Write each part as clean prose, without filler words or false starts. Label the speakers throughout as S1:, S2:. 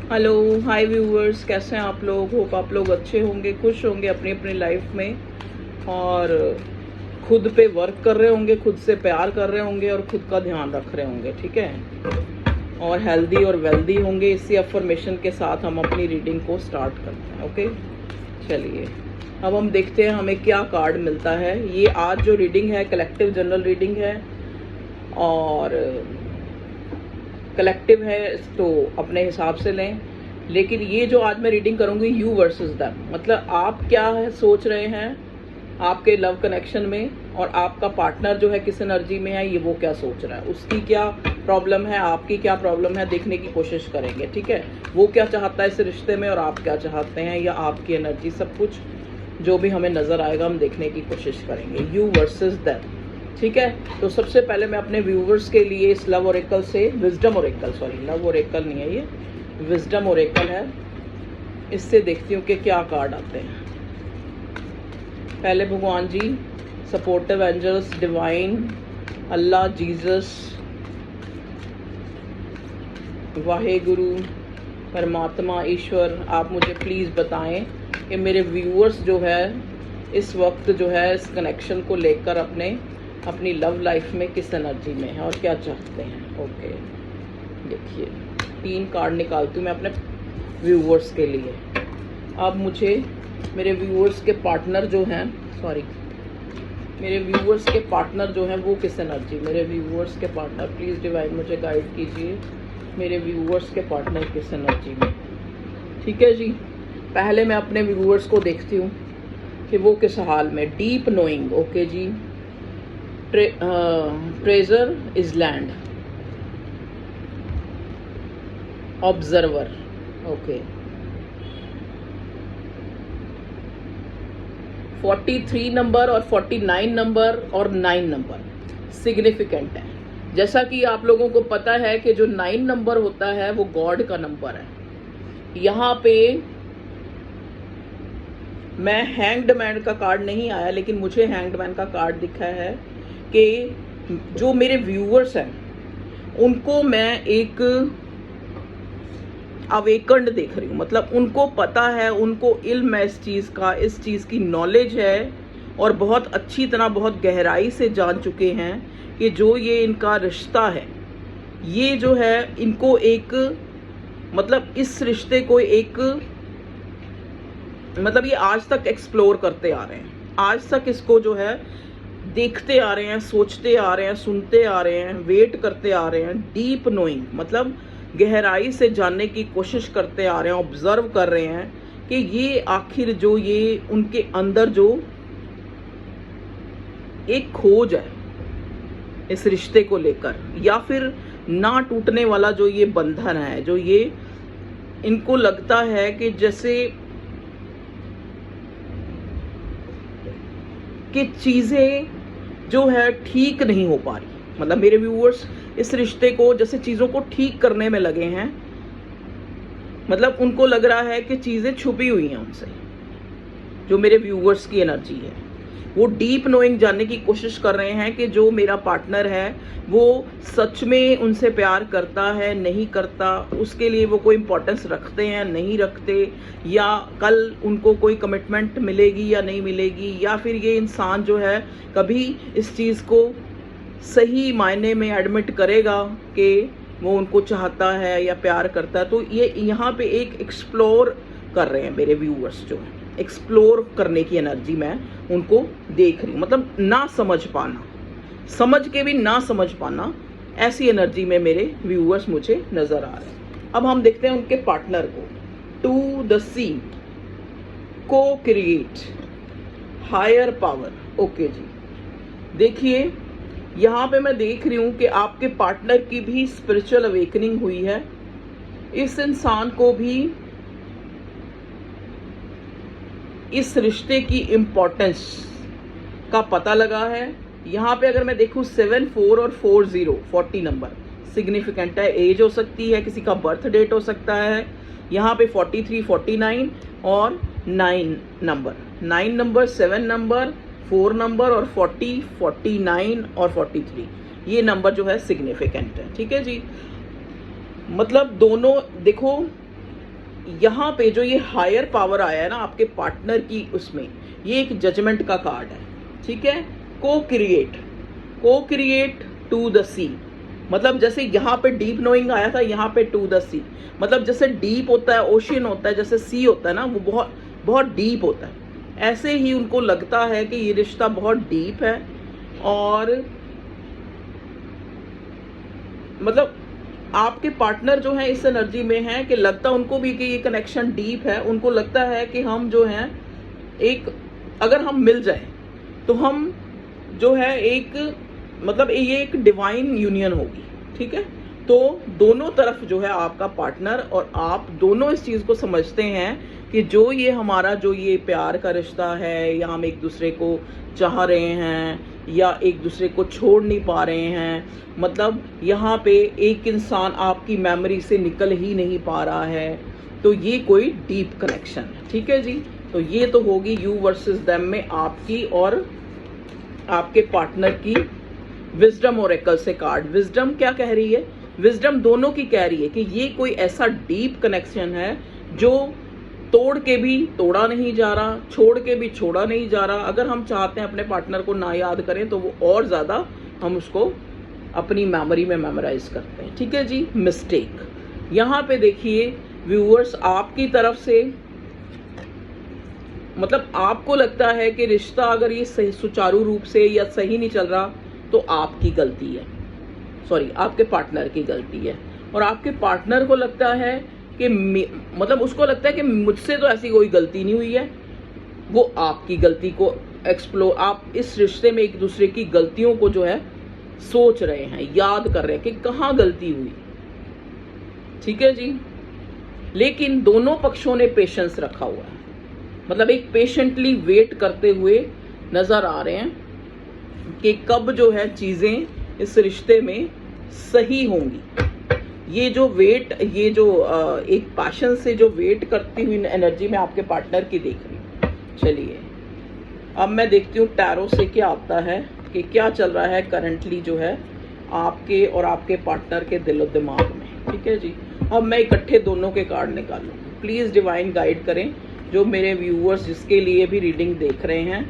S1: Hello, हाय viewers, कैसे हैं आप लोग। होप आप लोग अच्छे होंगे, खुश होंगे अपनी अपनी लाइफ में, और खुद पे वर्क कर रहे होंगे, खुद से प्यार कर रहे होंगे और खुद का ध्यान रख रहे होंगे, ठीक है, और हेल्दी और वेल्दी होंगे। इसी अफर्मेशन के साथ हम अपनी रीडिंग को स्टार्ट करते हैं। ओके, चलिए अब हम देखते हैं हमें क्या कार्ड मिलता है। ये आज जो रीडिंग है कलेक्टिव जनरल रीडिंग है, और कलेक्टिव है तो अपने हिसाब से लें। लेकिन ये जो आज मैं रीडिंग करूँगी, यू वर्सेस दैम, मतलब आप क्या है सोच रहे हैं आपके लव कनेक्शन में, और आपका पार्टनर जो है किस एनर्जी में है, ये वो क्या सोच रहा है, उसकी क्या प्रॉब्लम है, आपकी क्या प्रॉब्लम है, देखने की कोशिश करेंगे, ठीक है। वो क्या चाहता है इस रिश्ते में और आप क्या चाहते हैं, या आपकी एनर्जी, सब कुछ जो भी हमें नज़र आएगा हम देखने की कोशिश करेंगे। यू वर्सेस दैम, ठीक है। तो सबसे पहले मैं अपने व्यूवर्स के लिए इस लव ओरेकल से, wisdom Oracle, sorry love Oracle नहीं है, ये विजडम ओरेकल है, इससे देखती हूँ कि क्या कार्ड आते हैं। पहले भगवान जी, सपोर्टिव एंजल्स, डिवाइन, अल्लाह, जीसस, वाहेगुरु, परमात्मा, ईश्वर, आप मुझे प्लीज़ बताएं कि मेरे व्यूअर्स जो है इस वक्त जो है इस कनेक्शन को लेकर अपनी लव लाइफ में किस एनर्जी में है और क्या चाहते हैं। ओके, देखिए 3 कार्ड निकालती हूँ मैं अपने व्यूअर्स के लिए। अब मुझे मेरे व्यूअर्स के पार्टनर जो हैं, मेरे व्यूअर्स के पार्टनर जो हैं वो किस एनर्जी, मेरे व्यूअर्स के पार्टनर, प्लीज़ डिवाइन मुझे गाइड कीजिए, मेरे व्यूअर्स के पार्टनर किस एनर्जी में, ठीक है जी। पहले मैं अपने व्यूअर्स को देखती हूँ कि वो किस हाल में। डीप नोइंग, ओके जी। Treasure is land, observer, okay. 43 number और 49 नंबर और 9 नंबर सिग्निफिकेंट है। जैसा कि आप लोगों को पता है कि जो 9 नंबर होता है वो गॉड का नंबर है। यहाँ पे मैं हैंग्ड मैन का कार्ड नहीं आया, लेकिन मुझे हैंग्ड मैन का कार्ड दिखा है कि जो मेरे व्यूअर्स हैं उनको मैं एक अवेकंड देख रही हूँ, मतलब उनको पता है, उनको इल्म है इस चीज़ की नॉलेज है, और बहुत अच्छी तरह, बहुत गहराई से जान चुके हैं कि जो ये इनका रिश्ता है, ये जो है इनको एक, मतलब इस रिश्ते को एक, मतलब ये आज तक एक्सप्लोर करते आ रहे हैं, आज तक इसको जो है देखते आ रहे हैं, सोचते आ रहे हैं, सुनते आ रहे हैं, वेट करते आ रहे हैं। डीप नोइंग मतलब गहराई से जानने की कोशिश करते आ रहे हैं, ऑब्जर्व कर रहे हैं कि ये आखिर जो ये उनके अंदर जो एक खोज है इस रिश्ते को लेकर, या फिर ना टूटने वाला जो ये बंधन है, जो ये इनको लगता है कि जैसे कि चीज़ें जो है ठीक नहीं हो पा रही, मतलब मेरे व्यूअर्स इस रिश्ते को जैसे चीज़ों को ठीक करने में लगे हैं, मतलब उनको लग रहा है कि चीज़ें छुपी हुई हैं उनसे। जो मेरे व्यूअर्स की एनर्जी है वो डीप नोइंग जानने की कोशिश कर रहे हैं कि जो मेरा पार्टनर है वो सच में उनसे प्यार करता है, नहीं करता, उसके लिए वो कोई इम्पोर्टेंस रखते हैं, नहीं रखते, या कल उनको कोई कमिटमेंट मिलेगी या नहीं मिलेगी, या फिर ये इंसान जो है कभी इस चीज़ को सही मायने में एडमिट करेगा कि वो उनको चाहता है या प्यार करता है। तो ये यहाँ पे एक एक्सप्लोर कर रहे हैं मेरे व्यूअर्स, जो है एक्सप्लोर करने की एनर्जी मैं उनको देख रही हूँ, मतलब ना समझ पाना, समझ के भी ना समझ पाना, ऐसी एनर्जी में मेरे व्यूअर्स मुझे नज़र आ रहे हैं। अब हम देखते हैं उनके पार्टनर को। टू द सी, को क्रिएट, हायर पावर, ओके जी। देखिए यहाँ पे मैं देख रही हूँ कि आपके पार्टनर की भी स्पिरिचुअल अवेकनिंग हुई है, इस इंसान को भी इस रिश्ते की इम्पोर्टेंस का पता लगा है। यहाँ पे अगर मैं देखूँ 7, 4 और 40, 40 नंबर सिग्निफिकेंट है। एज हो सकती है, किसी का बर्थ डेट हो सकता है। यहाँ पे 43, 49 और 9 नंबर, 9 नंबर, 7 नंबर, 4 नंबर और 40, 49 और 43, ये नंबर जो है सिग्निफिकेंट है, ठीक है जी। मतलब दोनों देखो, यहाँ पे जो ये हायर पावर आया है ना आपके पार्टनर की, उसमें ये एक जजमेंट का कार्ड है, ठीक है। को क्रिएट टू द सी, मतलब जैसे यहाँ पे डीप नोइंग आया था, यहाँ पे टू द सी, मतलब जैसे डीप होता है, ओशियन होता है, जैसे सी होता है ना, वो बहुत बहुत डीप होता है। ऐसे ही उनको लगता है कि ये रिश्ता बहुत डीप है, और मतलब आपके पार्टनर जो है इस एनर्जी में है कि लगता उनको भी कि ये कनेक्शन डीप है। उनको लगता है कि हम जो हैं एक, अगर हम मिल जाएं तो हम जो है एक, मतलब ये एक डिवाइन यूनियन होगी, ठीक है। तो दोनों तरफ जो है आपका पार्टनर और आप दोनों इस चीज़ को समझते हैं कि जो ये हमारा जो ये प्यार का रिश्ता है, या हम एक दूसरे को चाह रहे हैं या एक दूसरे को छोड़ नहीं पा रहे हैं, मतलब यहाँ पे एक इंसान आपकी मेमोरी से निकल ही नहीं पा रहा है, तो ये कोई डीप कनेक्शन है, ठीक है जी। तो ये तो होगी यू वर्सेस देम में आपकी और आपके पार्टनर की विजडम ओरेकल से कार्ड। विजडम क्या कह रही है? विजडम दोनों की कह रही है कि ये कोई ऐसा डीप कनेक्शन है जो तोड़ के भी तोड़ा नहीं जा रहा, छोड़ के भी छोड़ा नहीं जा रहा। अगर हम चाहते हैं अपने पार्टनर को ना याद करें तो वो और ज़्यादा हम उसको अपनी मेमोरी में मेमोराइज करते हैं, ठीक है जी। मिस्टेक यहाँ पे देखिए व्यूअर्स, आपकी तरफ से मतलब आपको लगता है कि रिश्ता अगर ये सही सुचारू रूप से या सही नहीं चल रहा तो आपकी गलती है, सॉरी आपके पार्टनर की गलती है। और आपके पार्टनर को लगता है कि मतलब उसको लगता है कि मुझसे तो ऐसी कोई गलती नहीं हुई है, वो आपकी गलती को एक्सप्लोर, आप इस रिश्ते में एक दूसरे की गलतियों को जो है सोच रहे हैं, याद कर रहे हैं कि कहाँ गलती हुई, ठीक है जी। लेकिन दोनों पक्षों ने पेशेंस रखा हुआ है, मतलब एक पेशेंटली वेट करते हुए नजर आ रहे हैं कि कब जो है चीजें इस रिश्ते में सही होंगी। ये जो वेट, ये जो एक पैशन से जो वेट करती हुई एनर्जी में आपके पार्टनर की देख रही हूँ। चलिए अब मैं देखती हूँ टैरो से क्या आता है कि क्या चल रहा है करंटली जो है आपके और आपके पार्टनर के दिलो दिमाग में, ठीक है जी। अब मैं इकट्ठे दोनों के कार्ड निकालूंगी। प्लीज़ डिवाइन गाइड करें जो मेरे व्यूअर्स जिसके लिए भी रीडिंग देख रहे हैं,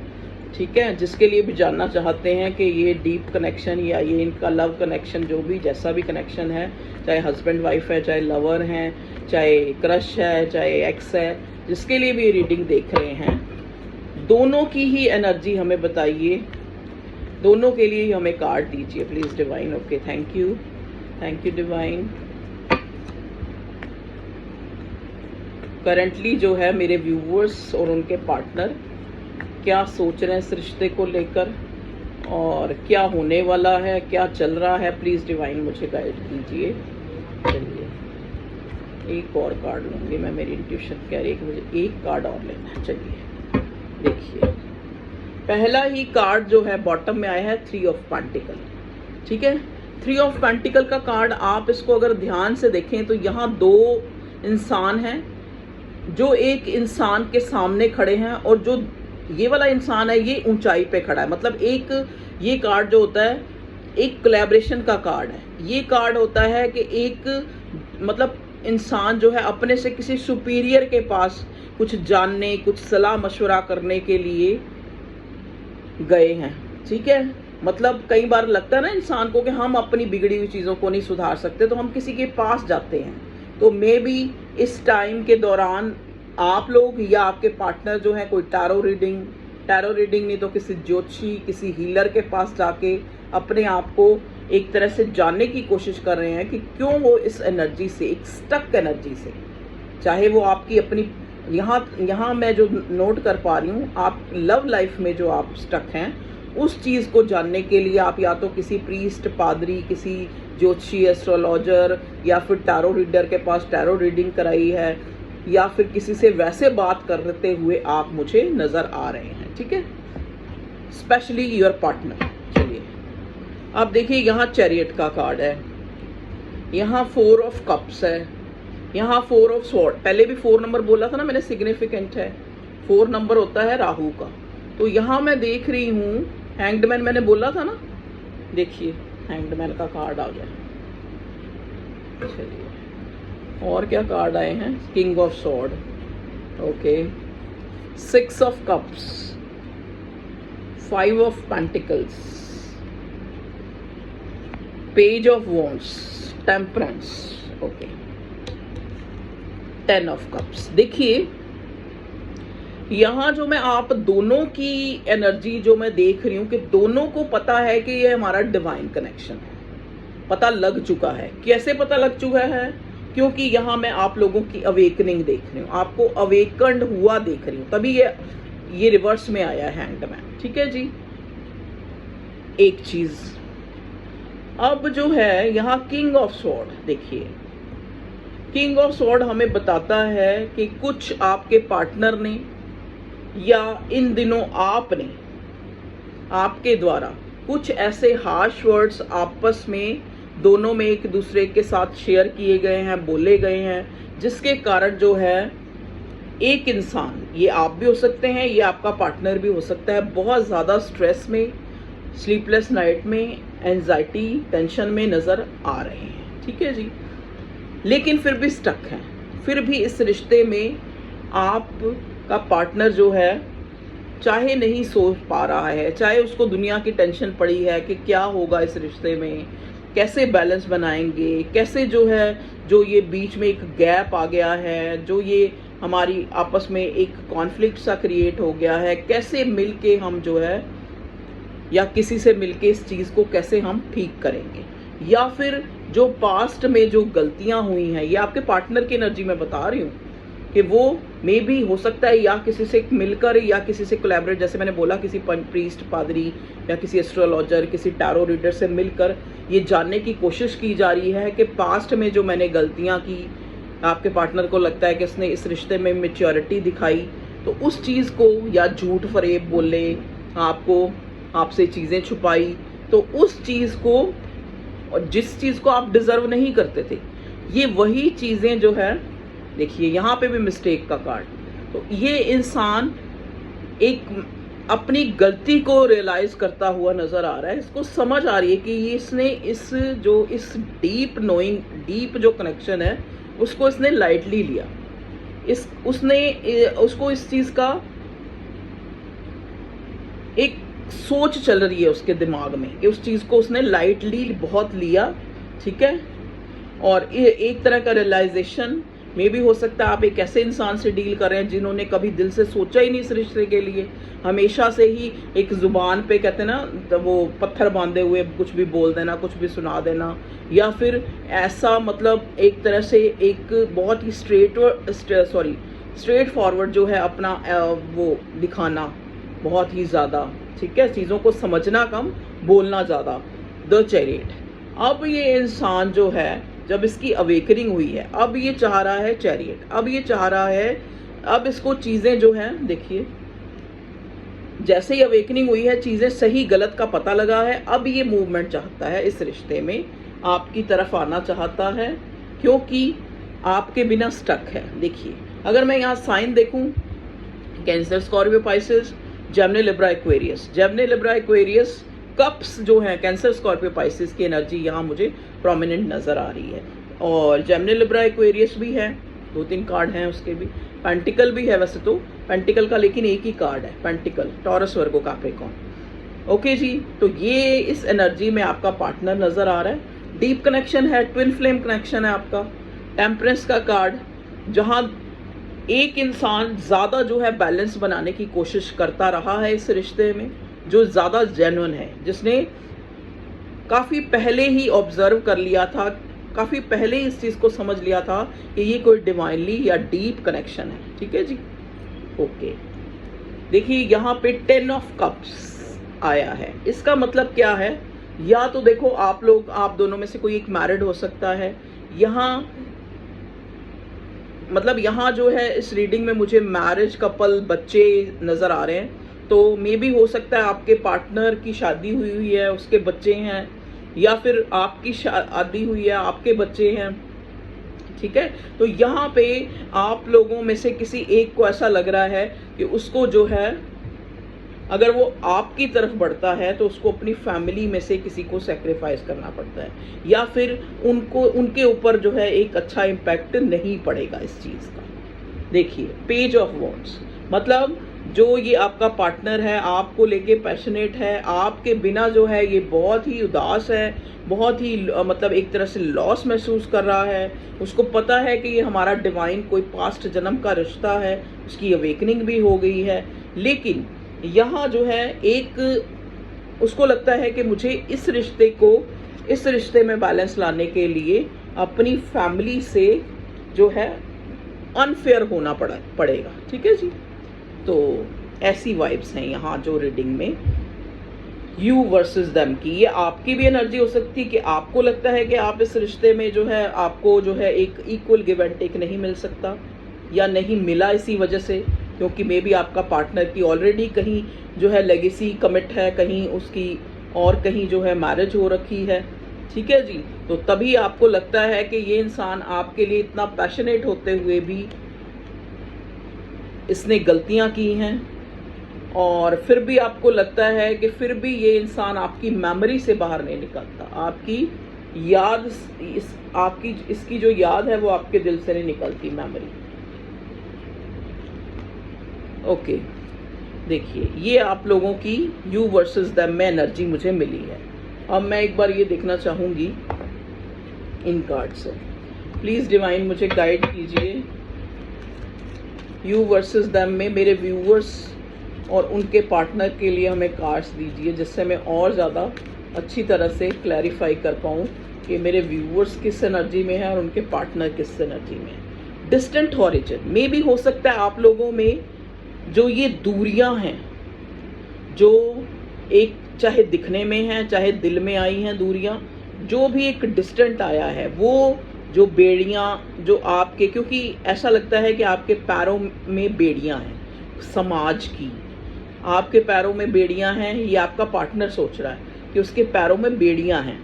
S1: ठीक है, जिसके लिए भी जानना चाहते हैं कि ये डीप कनेक्शन या ये इनका लव कनेक्शन, जो भी जैसा भी कनेक्शन है, चाहे हस्बैंड वाइफ है, चाहे लवर हैं, चाहे क्रश है, चाहे एक्स है, जिसके लिए भी ये रीडिंग देख रहे हैं, दोनों की ही एनर्जी हमें बताइए, दोनों के लिए ही हमें कार्ड दीजिए please divine. Okay, thank you divine. Currently जो है मेरे व्यूअर्स और उनके पार्टनर क्या सोच रहे हैं इस रिश्ते को लेकर, और क्या होने वाला है, क्या चल रहा है, प्लीज़ डिवाइन मुझे गाइड कीजिए। चलिए एक और कार्ड लूँगी मैं, मेरी इंट्यूशन कह रही है कि मुझे एक कार्ड और लेना है। चलिए देखिए, पहला ही कार्ड जो है बॉटम में आया है 3 ऑफ पेंटिकल, ठीक है। 3 ऑफ पेंटिकल का कार्ड, आप इसको अगर ध्यान से देखें तो यहाँ 2 इंसान हैं जो एक इंसान के सामने खड़े हैं, और जो ये वाला इंसान है ये ऊंचाई पे खड़ा है। मतलब एक ये कार्ड जो होता है एक कोलैबोरेशन का कार्ड है। ये कार्ड होता है कि एक मतलब इंसान जो है अपने से किसी सुपीरियर के पास कुछ जानने, कुछ सलाह मशवरा करने के लिए गए हैं, ठीक है। मतलब कई बार लगता है ना इंसान को कि हम अपनी बिगड़ी हुई चीज़ों को नहीं सुधार सकते, तो हम किसी के पास जाते हैं। तो मे बी इस टाइम के दौरान आप लोग या आपके पार्टनर जो है कोई टैरो रीडिंग नहीं तो किसी ज्योतिषी, किसी हीलर के पास जाके अपने आप को एक तरह से जानने की कोशिश कर रहे हैं कि क्यों वो इस एनर्जी से, एक स्टक एनर्जी से, चाहे वो आपकी अपनी यहाँ मैं जो नोट कर पा रही हूँ, आप लव लाइफ में जो आप स्टक हैं, उस चीज़ को जानने के लिए आप या तो किसी प्रीस्ट, पादरी, किसी ज्योतिषी, एस्ट्रोलॉजर या फिर टैरो रीडर के पास टैरो रीडिंग कराई है, या फिर किसी से वैसे बात करते हुए आप मुझे नज़र आ रहे हैं, ठीक है, स्पेशली योर पार्टनर। चलिए अब देखिए, यहाँ चैरियट का कार्ड है, यहाँ 4 ऑफ कप्स है, यहाँ 4 ऑफ स्वॉर्ड। पहले भी 4 नंबर बोला था ना मैंने, सिग्निफिकेंट है। 4 नंबर होता है राहु का। तो यहाँ मैं देख रही हूँ हैंग्ड मैन, मैंने बोला था ना, देखिए हैंग्ड मैन का कार्ड आ गया। चलिए और क्या कार्ड आए हैं? King of sword, okay, 6 of cups, 5 of pentacles, page of wands, temperance, okay, 10 of cups. देखिए यहाँ जो मैं आप दोनों की एनर्जी जो मैं देख रही हूँ कि दोनों को पता है कि ये हमारा डिवाइन कनेक्शन है, पता लग चुका है। कैसे पता लग चुका है? क्योंकि यहाँ मैं आप लोगों की अवेकनिंग देख रही हूँ, आपको अवेकन्ड हुआ देख रही हूँ, तभी ये रिवर्स में आया है हैंडमैन। ठीक है जी। एक चीज अब जो है यहाँ किंग ऑफ सॉर्ड, देखिए किंग ऑफ सॉर्ड हमें बताता है कि कुछ आपके पार्टनर ने या इन दिनों आपने आपके द्वारा कुछ ऐसे हार्श वर्ड्स आपस में दोनों में एक दूसरे के साथ शेयर किए गए हैं, बोले गए हैं, जिसके कारण जो है एक इंसान, ये आप भी हो सकते हैं, ये आपका पार्टनर भी हो सकता है, बहुत ज़्यादा स्ट्रेस में, स्लीपलेस नाइट में, एंजाइटी, टेंशन में नज़र आ रहे हैं। ठीक है जी। लेकिन फिर भी स्टक हैं, फिर भी इस रिश्ते में आपका पार्टनर जो है चाहे नहीं सोच पा रहा है, चाहे उसको दुनिया की टेंशन पड़ी है कि क्या होगा इस रिश्ते में, कैसे बैलेंस बनाएंगे, कैसे जो है जो ये बीच में एक गैप आ गया है, जो ये हमारी आपस में एक कॉन्फ्लिक्ट सा क्रिएट हो गया है, कैसे मिलके हम जो है या किसी से मिलके इस चीज़ को कैसे हम ठीक करेंगे, या फिर जो पास्ट में जो गलतियां हुई हैं, ये आपके पार्टनर की एनर्जी में बता रही हूँ कि वो मे भी हो सकता है या किसी से मिलकर या किसी से कोलैबोरेट, जैसे मैंने बोला किसी प्रीस्ट, पादरी या किसी एस्ट्रोलॉजर, किसी टैरो रीडर से मिलकर ये जानने की कोशिश की जा रही है कि पास्ट में जो मैंने गलतियां की, आपके पार्टनर को लगता है कि इसने इस रिश्ते में मैच्योरिटी दिखाई, तो उस चीज़ को या झूठ फरेब बोले, आपसे चीज़ें छुपाई, तो उस चीज़ को और जिस चीज़ को आप डिज़र्व नहीं करते थे, ये वही चीज़ें जो है, देखिए यहाँ पे भी मिस्टेक का कार्ड, तो ये इंसान एक अपनी गलती को रियलाइज करता हुआ नज़र आ रहा है, इसको समझ आ रही है कि इसने इस डीप नोइंग, डीप जो कनेक्शन है उसको इसने लाइटली लिया, उसको इस चीज़ का एक सोच चल रही है उसके दिमाग में कि उस चीज़ को उसने लाइटली बहुत लिया। ठीक है। और ये एक तरह का रियलाइजेशन में भी हो सकता है आप एक ऐसे इंसान से डील कर रहे हैं जिन्होंने कभी दिल से सोचा ही नहीं इस रिश्ते के लिए, हमेशा से ही एक जुबान पे कहते हैं ना, तो वो पत्थर बांधे हुए कुछ भी बोल देना, कुछ भी सुना देना, या फिर ऐसा मतलब एक तरह से एक बहुत ही स्ट्रेट फॉरवर्ड जो है अपना वो दिखाना बहुत ही ज़्यादा। ठीक है। चीज़ों को समझना कम, बोलना ज़्यादा। The chariot. अब ये इंसान जो है, जब इसकी अवेकनिंग हुई है, अब ये चाह रहा है चैरियट, अब ये चाह रहा है, अब इसको चीज़ें जो हैं, देखिए जैसे ही अवेकनिंग हुई है, चीज़ें सही गलत का पता लगा है, अब ये मूवमेंट चाहता है, इस रिश्ते में आपकी तरफ आना चाहता है, क्योंकि आपके बिना स्टक है। देखिए अगर मैं यहाँ साइन देखूँ, cancer, Scorpio, Pisces, Gemini, Libra, Aquarius. Gemini, Libra, Aquarius cups जो हैं, कैंसर, स्कॉर्पियो, पाइसेस की एनर्जी यहाँ मुझे प्रोमिनेंट नज़र आ रही है। और जेमिनी, लिब्रा, एक्वेरियस भी है, 2-3 कार्ड हैं उसके भी। पेंटिकल भी है वैसे तो, पेंटिकल का लेकिन एक ही कार्ड है, पेंटिकल, टॉरस, वर्गो, कैप्रिकॉर्न। ओके जी। तो ये इस एनर्जी में आपका पार्टनर नज़र आ रहा है, डीप कनेक्शन है, ट्विन फ्लेम कनेक्शन है आपका। टेम्परेंस का कार्ड, जहाँ एक इंसान ज़्यादा जो है बैलेंस बनाने की कोशिश करता रहा है इस रिश्ते में, जो ज़्यादा जेन्युइन है, जिसने काफ़ी पहले ही ऑब्जर्व कर लिया था, काफ़ी पहले ही इस चीज़ को समझ लिया था कि ये कोई डिवाइनली या डीप कनेक्शन है। ठीक है जी। ओके। देखिए यहाँ पे 10 ऑफ कप्स आया है, इसका मतलब क्या है? या तो देखो आप दोनों में से कोई एक मैरिड हो सकता है, यहाँ मतलब यहाँ जो है इस रीडिंग में मुझे मैरिज, कपल, बच्चे नज़र आ रहे हैं, तो मे भी हो सकता है आपके पार्टनर की शादी हुई है, उसके बच्चे हैं, या फिर आपकी शादी हुई है, आपके बच्चे हैं। ठीक है। तो यहाँ पे आप लोगों में से किसी एक को ऐसा लग रहा है कि उसको जो है अगर वो आपकी तरफ बढ़ता है तो उसको अपनी फैमिली में से किसी को सेक्रीफाइस करना पड़ता है, या फिर उनको उनके ऊपर जो है एक अच्छा इम्पैक्ट नहीं पड़ेगा इस चीज़ का। देखिए पेज ऑफ वॉन्ड्स, मतलब जो ये आपका पार्टनर है आपको लेके पैशनेट है, आपके बिना जो है ये बहुत ही उदास है, बहुत ही मतलब एक तरह से लॉस महसूस कर रहा है। उसको पता है कि ये हमारा डिवाइन कोई पास्ट जन्म का रिश्ता है, उसकी अवेकनिंग भी हो गई है, लेकिन यहाँ जो है एक उसको लगता है कि मुझे इस रिश्ते में बैलेंस लाने के लिए अपनी फैमिली से जो है अनफेयर होना पड़ेगा। ठीक है जी, तो ऐसी वाइब्स हैं यहाँ जो रीडिंग में यू वर्सेस देम की। ये आपकी भी एनर्जी हो सकती है कि आपको लगता है कि आप इस रिश्ते में जो है आपको जो है एक इक्वल गिव एंड टेक नहीं मिल सकता या नहीं मिला इसी वजह से, क्योंकि मे बी आपका पार्टनर की ऑलरेडी कहीं जो है लेगेसी कमिट है, कहीं उसकी और कहीं जो है मैरिज हो रखी है। ठीक है जी, तो तभी आपको लगता है कि ये इंसान आपके लिए इतना पैशनेट होते हुए भी इसने गलतियां की हैं, और फिर भी आपको लगता है कि फिर भी ये इंसान आपकी मेमोरी से बाहर नहीं निकलता, आपकी याद इसकी जो याद है वो आपके दिल से नहीं निकलती, मेमोरी। ओके, देखिए ये आप लोगों की यू वर्सेस देम में एनर्जी मुझे मिली है। अब मैं एक बार ये देखना चाहूँगी इन कार्ड से। प्लीज़ डिवाइन मुझे गाइड कीजिए यू वर्सेस देम में मेरे व्यूअर्स और उनके पार्टनर के लिए हमें कार्ड्स दीजिए, जिससे मैं और ज़्यादा अच्छी तरह से क्लैरिफाई कर पाऊँ कि मेरे व्यूअर्स किस एनर्जी में है और उनके पार्टनर किस एनर्जी में है। डिस्टेंट ऑरिजिन में भी हो सकता है आप लोगों में जो ये दूरियां हैं, जो एक चाहे दिखने में हैं चाहे दिल में आई हैं दूरियां, जो भी एक डिस्टेंट आया है, वो जो बेड़ियां जो आपके, क्योंकि ऐसा लगता है कि आपके पैरों में बेड़ियां हैं समाज की, आपके पैरों में बेड़ियां हैं, ये आपका पार्टनर सोच रहा है कि उसके पैरों में बेड़ियां हैं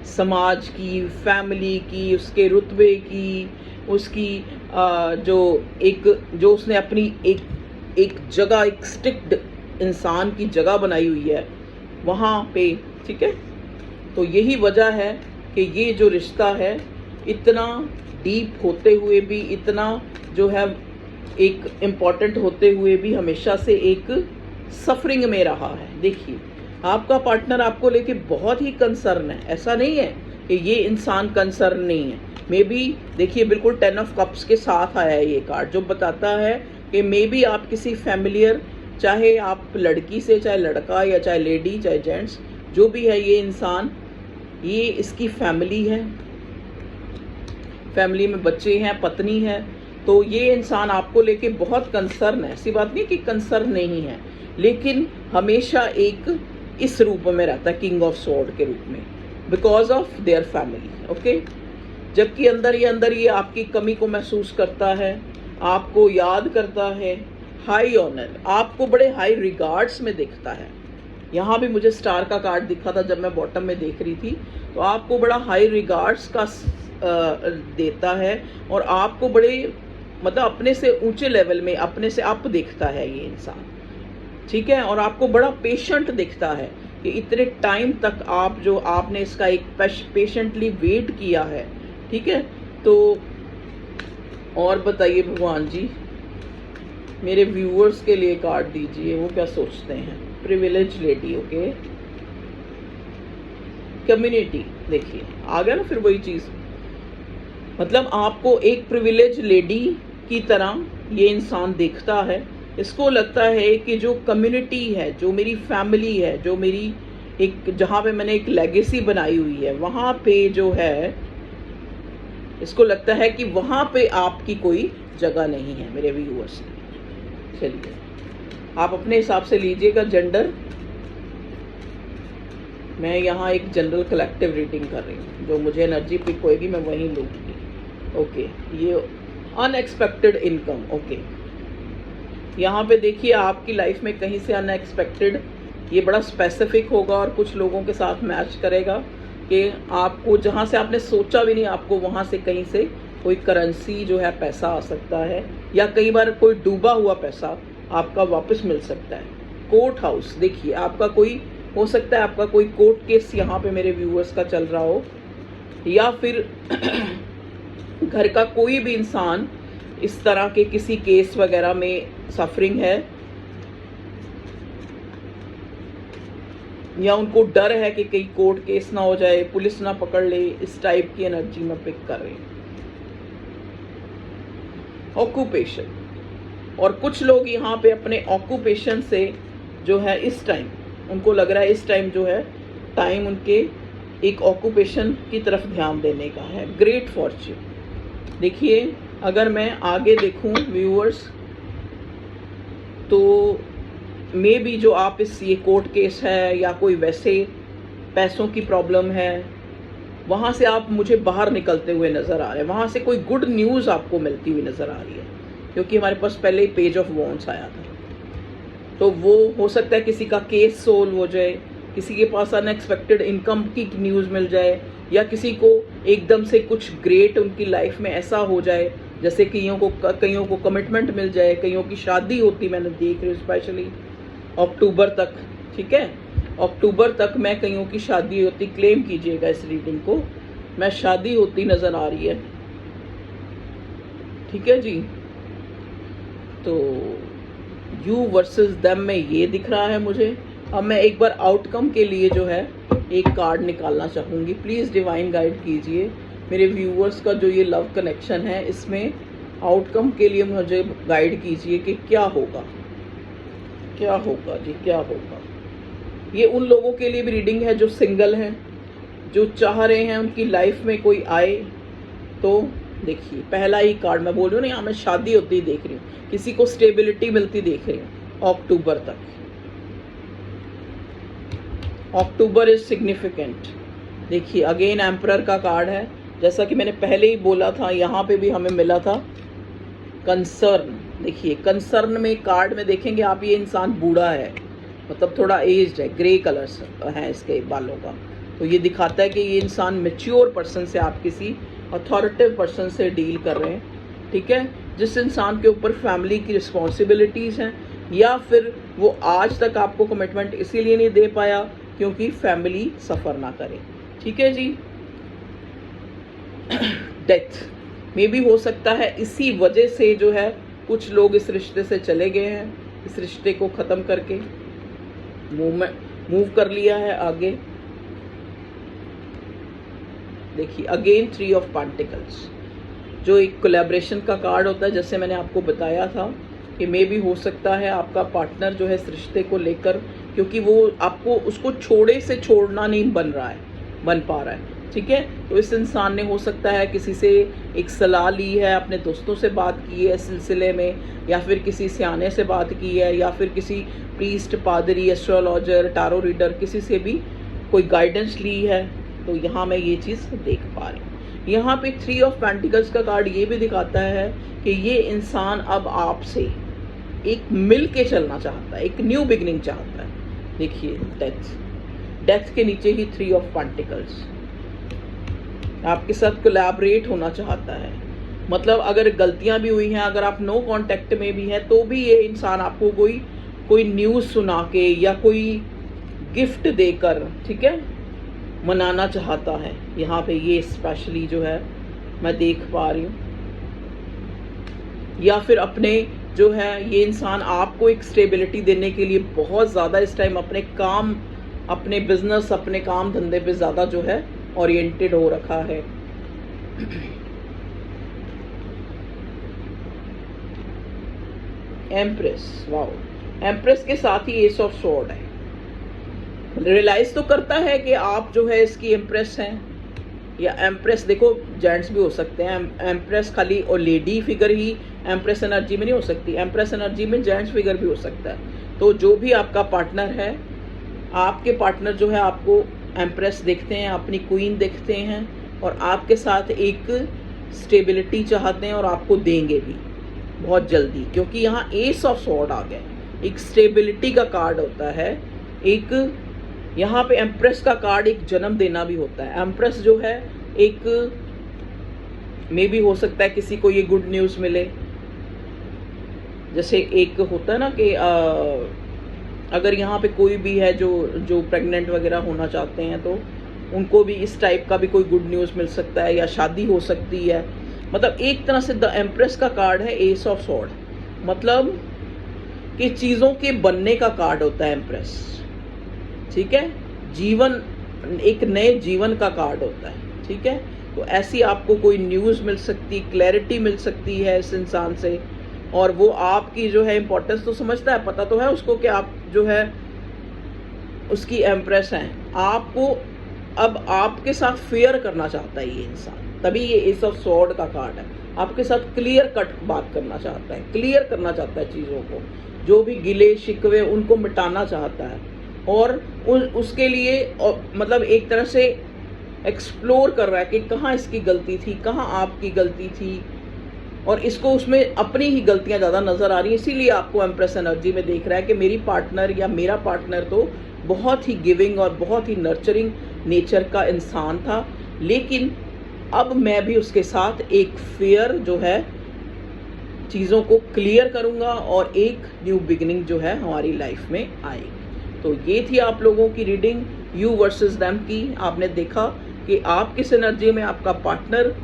S1: समाज की, फैमिली की, उसके रुतबे की, उसकी जो उसने अपनी एक जगह, एक स्टिक्ड इंसान की जगह बनाई हुई है वहाँ पे। ठीक है, तो यही वजह है कि ये जो रिश्ता है इतना डीप होते हुए भी, इतना जो है एक इम्पॉर्टेंट होते हुए भी हमेशा से एक सफरिंग में रहा है। देखिए आपका पार्टनर आपको लेके बहुत ही कंसर्न है, ऐसा नहीं है कि ये इंसान कंसर्न नहीं है। मे बी देखिए बिल्कुल 10 ऑफ कप्स के साथ आया है ये कार्ड, जो बताता है कि मे बी आप किसी फैमिलियर, चाहे आप लड़की से, चाहे लड़का या चाहे लेडी चाहे जेंट्स, जो भी है ये इंसान, ये इसकी फैमिली है, फैमिली में बच्चे हैं, पत्नी है, तो ये इंसान आपको लेके बहुत कंसर्न है। ऐसी बात नहीं कि कंसर्न नहीं है, लेकिन हमेशा एक इस रूप में रहता है, किंग ऑफ स्वॉर्ड के रूप में, because of their family. Okay, जबकि अंदर ये आपकी कमी को महसूस करता है, आपको याद करता है, हाई ऑनर, आपको बड़े हाई रिगार्ड्स में देखता है। यहाँ भी मुझे स्टार का कार्ड दिखा था जब मैं बॉटम में देख रही थी, तो आपको बड़ा हाई रिगार्ड्स का देता है, और आपको बड़े मतलब अपने से ऊंचे लेवल में, अपने से अप देखता है ये इंसान। ठीक है, और आपको बड़ा पेशेंट दिखता है कि इतने टाइम तक आपने इसका एक पेशेंटली वेट किया है। ठीक है, तो और बताइए भगवान जी, मेरे व्यूअर्स के लिए कार्ड दीजिए, वो क्या सोचते हैं। प्रिविलेज लेडी, ओके, कम्युनिटी, देखिए आ गया ना फिर वही चीज़, मतलब आपको एक प्रिविलेज लेडी की तरह ये इंसान देखता है। इसको लगता है कि जो कम्युनिटी है, जो मेरी फैमिली है, जो मेरी एक, जहाँ पे मैंने एक लेगेसी बनाई हुई है, वहाँ पे जो है इसको लगता है कि वहाँ पे आपकी कोई जगह नहीं है मेरे व्यूअर्स। चलिए आप अपने हिसाब से लीजिएगा जेंडर, मैं यहाँ एक जनरल कलेक्टिव रीडिंग कर रही हूँ, जो मुझे एनर्जी पिक होएगी मैं वहीं लूँगी। ओके, ये अनएक्सपेक्टेड इनकम। ओके, यहाँ पे देखिए आपकी लाइफ में कहीं से अनएक्सपेक्टेड, ये बड़ा स्पेसिफिक होगा और कुछ लोगों के साथ मैच करेगा कि आपको जहाँ से आपने सोचा भी नहीं, आपको वहाँ से कहीं से कोई करेंसी जो है पैसा आ सकता है, या कई बार कोई डूबा हुआ पैसा आपका वापस मिल सकता है। कोर्ट हाउस, देखिए आपका कोई हो सकता है आपका कोई कोर्ट केस यहाँ पे मेरे व्यूअर्स का चल रहा हो, या फिर घर का कोई भी इंसान इस तरह के किसी केस वगैरह में सफरिंग है, या उनको डर है कि कहीं कोर्ट केस ना हो जाए, पुलिस ना पकड़ ले, इस टाइप की एनर्जी में पिक कर रहे हैं। ऑक्यूपेशन, और कुछ लोग यहाँ पे अपने ऑक्यूपेशन से जो है इस टाइम उनको लग रहा है इस टाइम जो है टाइम उनके एक ऑक्यूपेशन की तरफ ध्यान देने का है। ग्रेट फॉर्च्यून, देखिए अगर मैं आगे देखूं व्यूअर्स तो मे बी जो आप इस ये कोर्ट केस है या कोई वैसे पैसों की प्रॉब्लम है, वहाँ से आप मुझे बाहर निकलते हुए नज़र आ रहे हैं, वहाँ से कोई गुड न्यूज़ आपको मिलती हुई नज़र आ रही है, क्योंकि हमारे पास पहले ही पेज ऑफ वॉन्ड्स आया था। तो वो हो सकता है किसी का केस सोल्व हो जाए, किसी के पास अनएक्सपेक्टेड इनकम की न्यूज़ मिल जाए, या किसी को एकदम से कुछ ग्रेट उनकी लाइफ में ऐसा हो जाए, जैसे कईयों को कमिटमेंट मिल जाए, कईयों की शादी होती मैंने देख रही हूँ स्पेशली अक्टूबर तक। ठीक है, अक्टूबर तक मैं कईयों की शादी होती, क्लेम कीजिएगा इस रीडिंग को, मैं शादी होती नज़र आ रही है। ठीक है जी, तो यू वर्सेस देम में ये दिख रहा है मुझे। अब मैं एक बार आउटकम के लिए जो है एक कार्ड निकालना चाहूँगी, प्लीज़ डिवाइन गाइड कीजिए मेरे व्यूअर्स का जो ये लव कनेक्शन है, इसमें आउटकम के लिए मुझे गाइड कीजिए कि क्या होगा, क्या होगा जी, क्या होगा। ये उन लोगों के लिए भी रीडिंग है जो सिंगल हैं, जो चाह रहे हैं उनकी लाइफ में कोई आए। तो देखिए पहला ही कार्ड मैं बोल रही हूँ ना, यहाँ मैं शादी होती देख रही हूँ, किसी को स्टेबिलिटी मिलती देख रही हूँ अक्टूबर तक। October is significant. देखिए अगेन एम्परर का कार्ड है, जैसा कि मैंने पहले ही बोला था, यहाँ पे भी हमें मिला था कंसर्न। देखिए कंसर्न में कार्ड में देखेंगे आप, ये इंसान बूढ़ा है, मतलब थोड़ा एज्ड है, ग्रे कलर्स हैं इसके बालों का, तो ये दिखाता है कि ये इंसान मैच्योर पर्सन से, आप किसी अथॉरिटिव पर्सन से डील कर रहे हैं। ठीक है, जिस इंसान के ऊपर फैमिली की रिस्पॉन्सिबिलिटीज़ हैं, या फिर वो आज तक आपको कमिटमेंट इसीलिए नहीं दे पाया क्योंकि फैमिली सफ़र ना करे। ठीक है जी, डेथ में भी हो सकता है, इसी वजह से जो है कुछ लोग इस रिश्ते से चले गए हैं, इस रिश्ते को ख़त्म करके मूव कर लिया है आगे। देखिए अगेन 3 ऑफ पेंटिकल्स, जो एक कोलैबोरेशन का कार्ड होता है, जैसे मैंने आपको बताया था कि मे भी हो सकता है आपका पार्टनर जो है इस रिश्ते को लेकर, क्योंकि वो आपको उसको छोड़े से छोड़ना नहीं बन पा रहा है। ठीक है, तो इस इंसान ने हो सकता है किसी से एक सलाह ली है, अपने दोस्तों से बात की है इस सिलसिले में, या फिर किसी सियाने से बात की है, या फिर किसी प्रीस्ट, पादरी, एस्ट्रोलॉजर, टारो रीडर, किसी से भी कोई गाइडेंस ली है। तो यहाँ मैं ये चीज़ देख पा रही हूँ। यहाँ पे 3 ऑफ पेंटिकल्स का कार्ड ये भी दिखाता है कि ये इंसान अब आपसे एक मिल के चलना चाहता है, एक न्यू बिगनिंग चाहता है। देखिए डेथ के नीचे ही 3 ऑफ पेंटिकल्स, आपके साथ कोलैबोरेट होना चाहता है। मतलब अगर गलतियां भी हुई हैं, अगर आप नो कांटेक्ट में भी हैं, तो भी ये इंसान आपको कोई न्यूज़ सुना के या कोई गिफ्ट देकर, ठीक है, मनाना चाहता है। यहाँ पे ये स्पेशली जो है मैं देख पा रही हूँ। या फिर अपने जो है ये इंसान आपको एक स्टेबिलिटी देने के लिए बहुत ज़्यादा इस टाइम अपने बिजनेस, अपने काम धंधे पे ज़्यादा जो है ओरिएंटेड हो रखा है। एम्प्रेस, वाओ, एम्प्रेस के साथ ही एस ऑफ स्वॉर्ड है। रियलाइज तो करता है कि आप जो है इसकी एम्प्रेस हैं, या एम्प्रेस देखो जेंट्स भी हो सकते हैं, एम्प्रेस खाली और लेडी फिगर ही एम्प्रेस एनर्जी में नहीं हो सकती, एम्प्रेस एनर्जी में जेंट्स फिगर भी हो सकता है। तो जो भी आपका पार्टनर है, आपके पार्टनर जो है आपको एम्प्रेस देखते हैं, अपनी क्वीन देखते हैं, और आपके साथ एक स्टेबिलिटी चाहते हैं, और आपको देंगे भी बहुत जल्दी, क्योंकि यहाँ एस ऑफ स्वॉर्ड आ गया। एक स्टेबिलिटी का कार्ड होता है, एक यहाँ पे एम्प्रेस का कार्ड एक जन्म देना भी होता है। एम्प्रेस जो है एक मे भी हो सकता है किसी को ये गुड न्यूज़ मिले, जैसे एक होता है ना कि अगर यहाँ पे कोई भी है जो जो प्रेग्नेंट वगैरह होना चाहते हैं तो उनको भी इस टाइप का भी कोई गुड न्यूज़ मिल सकता है, या शादी हो सकती है। मतलब एक तरह से द एम्प्रेस का कार्ड है एस ऑफ स्वॉर्ड, मतलब कि चीज़ों के बनने का कार्ड होता है एम्प्रेस, ठीक है। जीवन, एक नए जीवन का कार्ड होता है, ठीक है। तो ऐसी आपको कोई न्यूज़ मिल सकती, क्लैरिटी मिल सकती है इस इंसान से, और वो आपकी जो है इम्पोर्टेंस तो समझता है, पता तो है उसको कि आप जो है उसकी एम्प्रेस हैं। आपको अब आपके साथ फेयर करना चाहता है ये इंसान, तभी ये एस ऑफ स्वॉर्ड का कार्ड है। आपके साथ क्लियर कट बात करना चाहता है, क्लियर करना चाहता है चीज़ों को, जो भी गिले शिकवे उनको मिटाना चाहता है, और उसके लिए मतलब एक तरह से एक्सप्लोर कर रहा है कि कहाँ इसकी गलती थी, कहाँ आपकी गलती थी, और इसको उसमें अपनी ही गलतियां ज़्यादा नज़र आ रही हैं। इसीलिए आपको एम्प्रेस एनर्जी में देख रहा है कि मेरी पार्टनर या मेरा पार्टनर तो बहुत ही गिविंग और बहुत ही नर्चरिंग नेचर का इंसान था, लेकिन अब मैं भी उसके साथ एक फेयर जो है चीज़ों को क्लियर करूँगा, और एक न्यू बिगिनिंग जो है हमारी लाइफ में आएगी। तो ये थी आप लोगों की रीडिंग यू वर्सेस देम की। आपने देखा कि आप किस एनर्जी में, आपका पार्टनर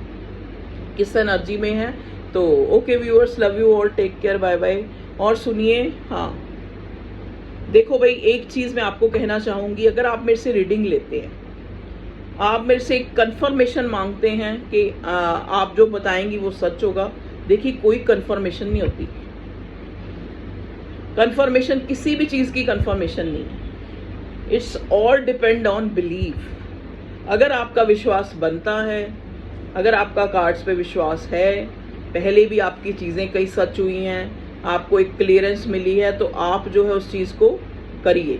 S1: किस एनर्जी में है। तो okay viewers, love you all, take care, bye bye. और सुनिए, हाँ देखो भाई, एक चीज़ मैं आपको कहना चाहूँगी, अगर आप मेरे से रीडिंग लेते हैं, आप मेरे से कंफर्मेशन मांगते हैं कि आप जो बताएंगी वो सच होगा, देखिए कोई कंफर्मेशन नहीं होती। कंफर्मेशन किसी भी चीज़ की कंफर्मेशन नहीं है, it's all depend on believe. अगर आपका विश्वास बनता है, अगर आपका कार्ड्स पे विश्वास है, पहले भी आपकी चीज़ें कई सच हुई हैं, आपको एक क्लियरेंस मिली है, तो आप जो है उस चीज़ को करिए।